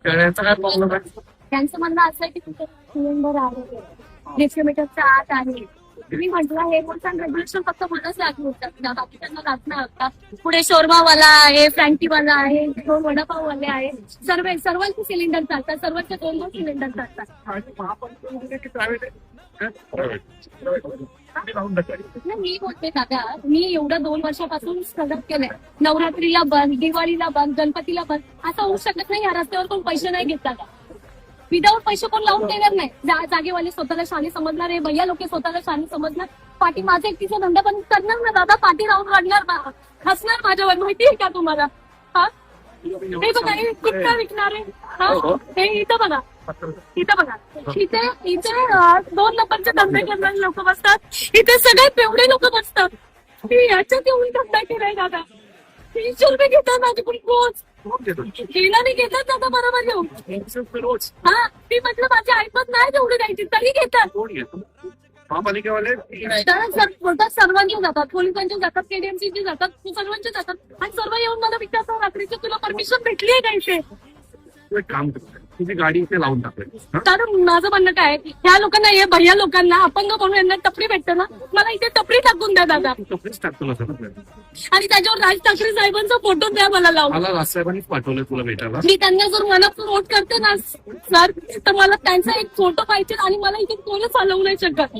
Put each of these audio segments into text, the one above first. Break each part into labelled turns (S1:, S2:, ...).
S1: यांचा काय प्रॉब्लेम आहे?
S2: त्यांचं म्हणणं असं आहे की तुमचं सिलेंडर आहे, 150 मीटरच्या आत आहे. तुम्ही म्हटलं हे रूल्स अँड रेग्युलेशन फक्त मलाच लागू होतात, बाकी त्यांना लागू नाही होता. पुढे शोरमावाला आहे, फ्रँकीवाला आहे, 2 वडापाववाले आहे, सर्वांचे सिलेंडर चालतात, सर्वांचे 2-2 सिलेंडर चालतात. नाही, मी बोलते दादा, मी एवढं 2 वर्षापासून सलग केलंय. नवरात्रीला बंद, दिवाळीला बंद, गणपतीला बंद. असं होऊ शकत नाही. या रस्त्यावर कोण पैसे नाही घेत दादा. विदाऊट पैसे कोण लावून देणार नाही. जागेवाले स्वतःला शाणी समजणार आहे, भैया लोक स्वतःला शाणी समजणार. पाठी माझा एकटीचा धंदा बंद करणार ना दादा, पाठी राहून रडणार, हसणार माझ्यावर. माहितीये का तुम्हाला? हा, हे बघा, हे गुटखा विकणार आहे. हा, हे इथं बघा, इथं बघा, इथे 2 नंबरचे धंदे करणारे लोक बसतात. इथे सगळे पेवडे लोक बसतात. मी याच्यात येऊन धंदा केलाय दादा. 300 रुपये घेतात माझ्याकडून रोज. गेला नाही घेतात दादा, बरोबर घेऊन. हा, मी म्हटलं माझी ऐपत नाही तेवढी द्यायची, तरी घेतात.
S1: महापालिकेवाले
S2: बोलतात सर्वांनी जातात, पोलिसांचे जातात, केडीएमसीचे जातात, सर्वांचे जातात. आणि सर्व येऊन मला विचारतात रात्रीची तुला परमिशन भेटली आहे का इथे?
S1: एक काम करतात, तुझी गाडी इथे लावून टाकली.
S2: कारण माझं म्हणणं काय, ह्या लोकांना, हे भैया लोकांना, अपंग म्हणून यांना टपरी भेटते ना, मला इथे टपरी टाकून द्या दादा.
S1: टपरीच टाकतो ना सर.
S2: आणि त्याच्यावर राज ठाकरे साहेबांचा फोटो द्या मला लावून.
S1: मला राजसाहेबांनीच पाठवलं तुला भेटायला.
S2: मी त्यांना जर मनापासून वोट करते ना सर, तर मला त्यांचा एक फोटो पाहिजे. आणि मला इथे कोणच चालवू नाही शकत.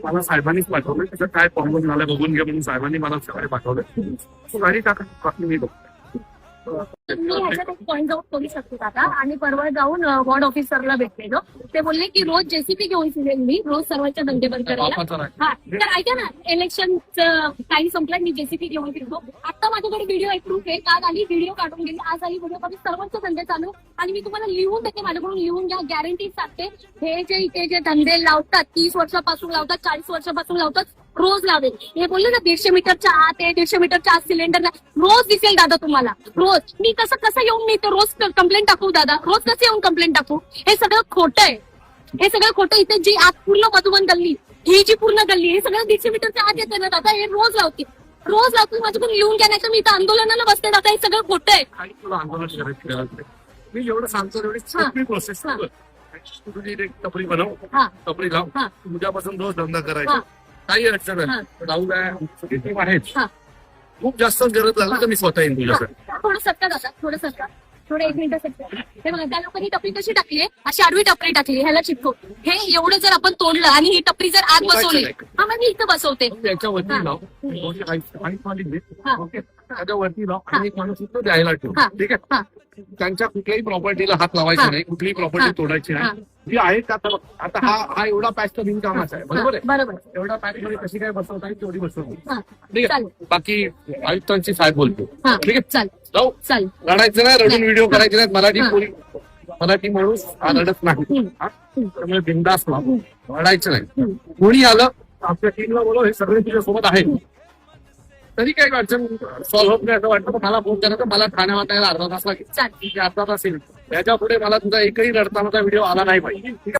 S1: मला साहेबांनीच पाठवलं, त्याचं काय प्रॉब्लेम झाला बघून घे म्हणून साहेबांनी मला सकाळी पाठवलं. तू गाडी टाका, बाकी मी बघतो.
S2: मी ह्याच्यात एक पॉइंट आउट करू शकते दादा. आणि परवा जाऊन वॉर्ड ऑफिसरला भेटलेलो. ते बोलले की रोज जेसीपी घेऊन फिरेल मी, रोज सर्वांच्या धंदे बंद करायला. हा, तर ऐका ना, इलेक्शनचं टाइम संपला, मी जेसीपी घेऊन फिरतो. आता माझ्याकडे व्हिडिओ एक प्रूफ आहे. काल आली व्हिडिओ काढून गेली, आज आली व्हिडिओ काढून, सर्वांचे धंदे चालू. आणि मी तुम्हाला लिहून देते, माझ्याकडून लिहून घ्या, गॅरंटी सांगते. हे जे इथे जे धंदे लावतात, 30 वर्षापासून लावतात, 40 वर्षापासून लावतात, रोज लावेल. हे बोलले ना 150 मीटरच्या आत आहे, 150 मीटरच्या आत सिलेंडर नाही, रोज दिसेल दादा तुम्हाला, रोज. मी कसं येऊन मी रोज कंप्लेंट टाकू दादा, रोज कसं येऊन कंप्लेंट टाकू? हे सगळं खोटं आहे, हे सगळं खोटं. इथे जी आत पूर्ण मधुबन गल्ली, ही जी पूर्ण गल्ली, हे सगळं 150 मीटरच्या आत येते ना दादा. हे रोज लावते, रोज लावते. माझ्याकडून लिहून घ्या, नाही तर मी इथं आंदोलनाला बसते दादा. हे सगळं खोटं आहे.
S1: काही तुला आंदोलन करायचं, मी जेवढं सांगतो तेवढी सोपी प्रोसेस. तुझी एक टपरी बनव, टपरी लाव, उद्यापासून रोज धंदा करायचा. काही अडचण नाही, राहू द्या. टीम आहेच. खूप जास्त गरज लागली तर मी स्वतः येईन तुझ्यासाठी.
S2: थोडं सत्ता दादा, थोडं सत्ता, थोडं 1 मिनिट सत्ता. हे बघा, त्या लोकांनी टपरी कशी टाकली, अशी आडवी टपरी टाकली, ह्याला चिपको. हे एवढं जर आपण तोडलं आणि ही टपरी जर आत बसवली, हा, मग मी इथं बसवते.
S1: त्याच्यावरती लाव, त्याच्यावरती लाव आणि एक माणूस इथं द्यायला ठेव. ठीक आहे, त्यांच्या कुठल्याही प्रॉपर्टीला हात लावायचा नाही, कुठलीही प्रॉपर्टी तोडायची नाही. जी आहे आता हा एवढा पॅच तर बिनकामाचा आहे, बरोबर आहे.
S2: बरोबर,
S1: एवढा पॅच मध्ये कशी काय बसवता येईल तेवढी बसवतो. ठीक आहे, बाकी आयुक्तांची साहेब बोलतो. ठीक आहे, जाऊ. रडायचं नाही, रडून व्हिडिओ करायचे नाहीत. मराठी माणूस हा रडत नाही, त्यामुळे बिंदास लाव, रडायचं नाही. कोणी आलं आपल्या टीमला बोलव, हे सगळे तुझ्या सोबत आहेत. तरी काही अडचण सॉल्व्ह होत नाही असं वाटतं, मला फोन करायचं. मला ठाण्यावर यायला अर्धा तास लागेल, अर्धा तास येईल. त्याच्या पुढे मला तुझा एकही रडतानाचा व्हिडिओ आला नाही पाहिजे.